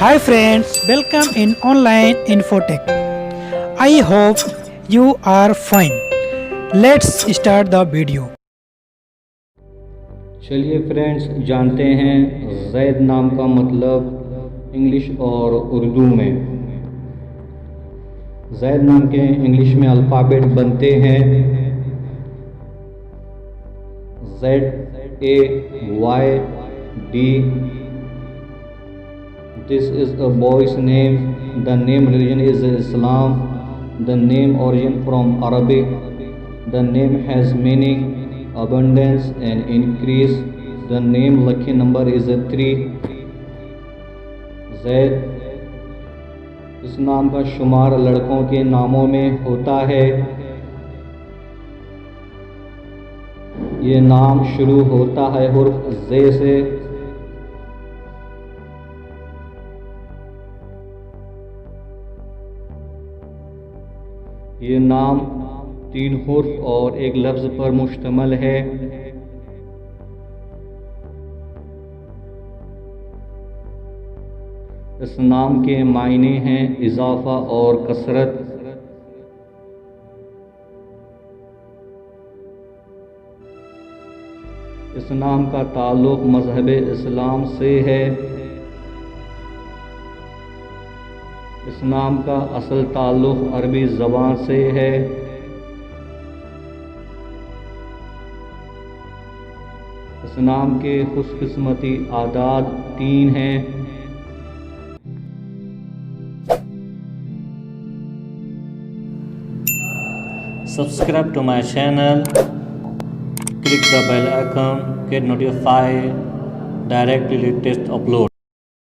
Hi friends, welcome in online Infotech. I hope you are fine. Let's start the video. चलिए friends जानते हैं ज़ैद नाम का मतलब इंग्लिश और उर्दू में। ज़ैद नाम के इंग्लिश में अल्फ़ाबेट बनते हैं ZAYD। This is a boy's name. The name religion is Islam. The name origin from Arabic. The name has meaning abundance and increase. The name lucky number is 3. ज़ैद इस नाम का शुमार लड़कों के नामों में होता है। ये नाम शुरू होता है हुर्फ ज़े से। ये नाम 3 हुर्फ और एक लफ्ज़ पर मुश्तमल है। इस नाम के मायने हैं इजाफ़ा और कसरत। इस नाम का ताल्लुक़ मज़हब इस्लाम से है। इस नाम का असल ताल्लुक़ अरबी ज़बान से है। इस नाम के खुशकिस्मती आदाद 3 हैं। Subscribe to my channel, click the bell icon, get notified directly latest upload.